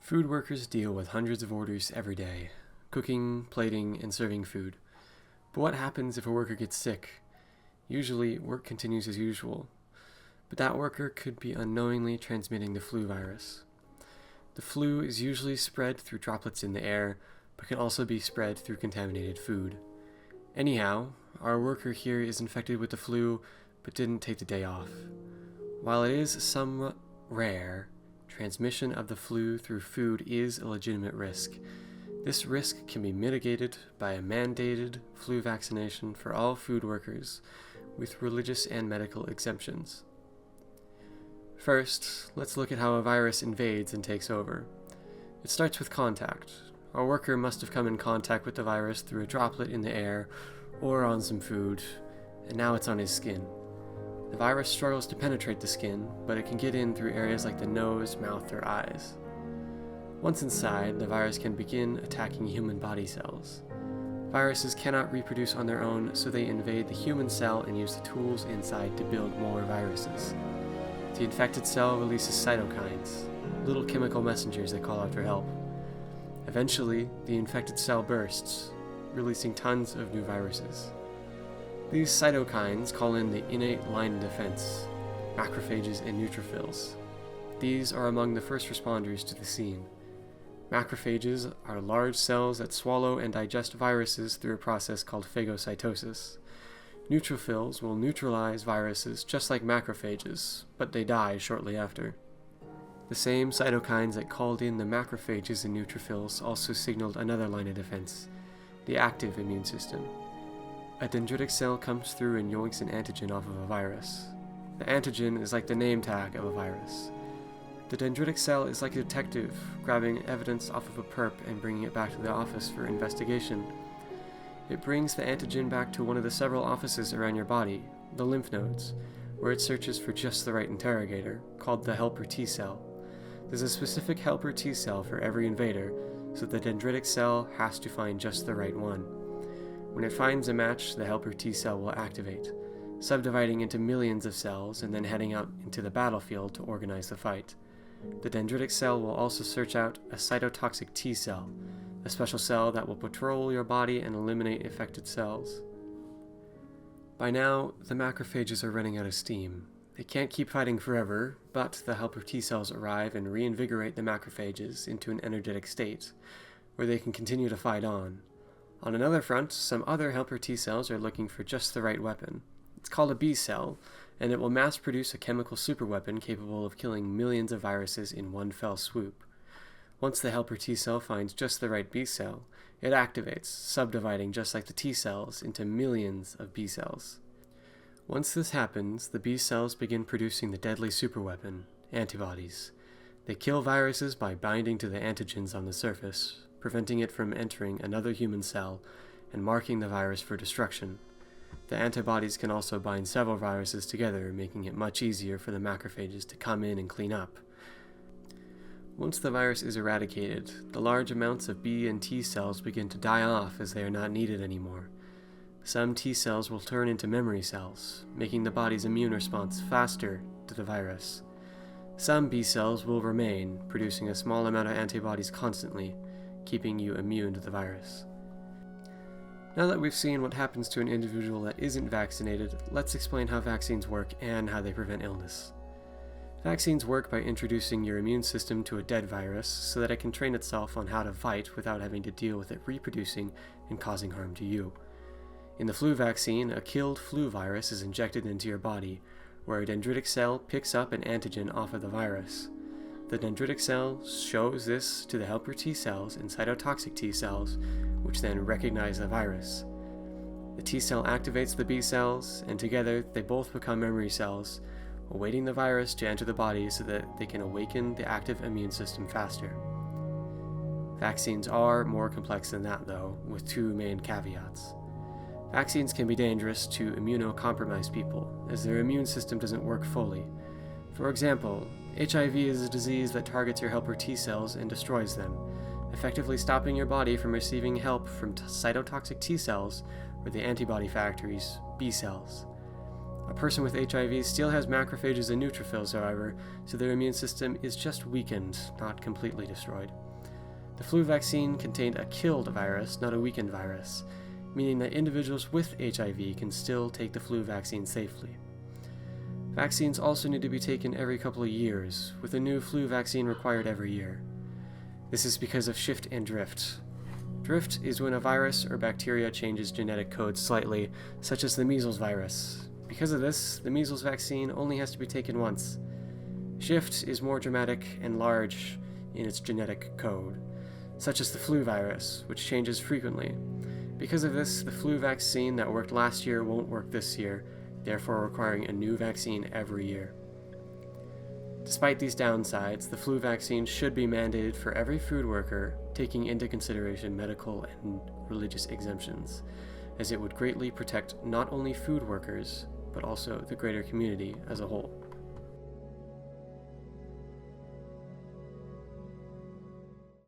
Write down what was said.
Food workers deal with hundreds of orders every day, cooking, plating, and serving food. But what happens if a worker gets sick? Usually, work continues as usual, but that worker could be unknowingly transmitting the flu virus. The flu is usually spread through droplets in the air, but can also be spread through contaminated food. Anyhow, our worker here is infected with the flu, but didn't take the day off. While it is somewhat rare, transmission of the flu through food is a legitimate risk. This risk can be mitigated by a mandated flu vaccination for all food workers, with religious and medical exemptions. First, let's look at how a virus invades and takes over. It starts with contact. Our worker must have come in contact with the virus through a droplet in the air or on some food, and now it's on his skin. The virus struggles to penetrate the skin, but it can get in through areas like the nose, mouth, or eyes. Once inside, the virus can begin attacking human body cells. Viruses cannot reproduce on their own, so they invade the human cell and use the tools inside to build more viruses. The infected cell releases cytokines, little chemical messengers that call out for help. Eventually, the infected cell bursts, releasing tons of new viruses. These cytokines call in the innate line of defense, macrophages and neutrophils. These are among the first responders to the scene. Macrophages are large cells that swallow and digest viruses through a process called phagocytosis. Neutrophils will neutralize viruses just like macrophages, but they die shortly after. The same cytokines that called in the macrophages and neutrophils also signaled another line of defense, the active immune system. A dendritic cell comes through and yoinks an antigen off of a virus. The antigen is like the name tag of a virus. The dendritic cell is like a detective, grabbing evidence off of a perp and bringing it back to the office for investigation. It brings the antigen back to one of the several offices around your body, the lymph nodes, where it searches for just the right interrogator, called the helper T cell. There's a specific helper T cell for every invader, so the dendritic cell has to find just the right one. When it finds a match, the helper T cell will activate, subdividing into millions of cells and then heading out into the battlefield to organize the fight. The dendritic cell will also search out a cytotoxic T cell, a special cell that will patrol your body and eliminate affected cells. By now, the macrophages are running out of steam. They can't keep fighting forever, but the helper T cells arrive and reinvigorate the macrophages into an energetic state, where they can continue to fight on. On another front, some other helper T cells are looking for just the right weapon. It's called a B cell, and it will mass produce a chemical superweapon capable of killing millions of viruses in one fell swoop. Once the helper T cell finds just the right B cell, it activates, subdividing just like the T cells into millions of B cells. Once this happens, the B cells begin producing the deadly superweapon, antibodies. They kill viruses by binding to the antigens on the surface, preventing it from entering another human cell and marking the virus for destruction. The antibodies can also bind several viruses together, making it much easier for the macrophages to come in and clean up. Once the virus is eradicated, the large amounts of B and T cells begin to die off as they are not needed anymore. Some T cells will turn into memory cells, making the body's immune response faster to the virus. Some B cells will remain, producing a small amount of antibodies constantly, keeping you immune to the virus. Now that we've seen what happens to an individual that isn't vaccinated, let's explain how vaccines work and how they prevent illness. Vaccines work by introducing your immune system to a dead virus so that it can train itself on how to fight without having to deal with it reproducing and causing harm to you. In the flu vaccine, a killed flu virus is injected into your body, where a dendritic cell picks up an antigen off of the virus. The dendritic cell shows this to the helper T cells and cytotoxic T cells, which then recognize the virus. The T cell activates the B cells, and together they both become memory cells, awaiting the virus to enter the body so that they can awaken the active immune system faster. Vaccines are more complex than that, though, with two main caveats. Vaccines can be dangerous to immunocompromised people, as their immune system doesn't work fully. For example, HIV is a disease that targets your helper T cells and destroys them, effectively stopping your body from receiving help from cytotoxic T cells or the antibody factories, B cells. A person with HIV still has macrophages and neutrophils, however, so their immune system is just weakened, not completely destroyed. The flu vaccine contained a killed virus, not a weakened virus, meaning that individuals with HIV can still take the flu vaccine safely. Vaccines also need to be taken every couple of years, with a new flu vaccine required every year. This is because of shift and drift. Drift is when a virus or bacteria changes genetic codes slightly, such as the measles virus. Because of this, the measles vaccine only has to be taken once. Shift is more dramatic and large in its genetic code, such as the flu virus, which changes frequently. Because of this, the flu vaccine that worked last year won't work this year, therefore requiring a new vaccine every year. Despite these downsides, the flu vaccine should be mandated for every food worker, taking into consideration medical and religious exemptions, as it would greatly protect not only food workers, but also the greater community as a whole.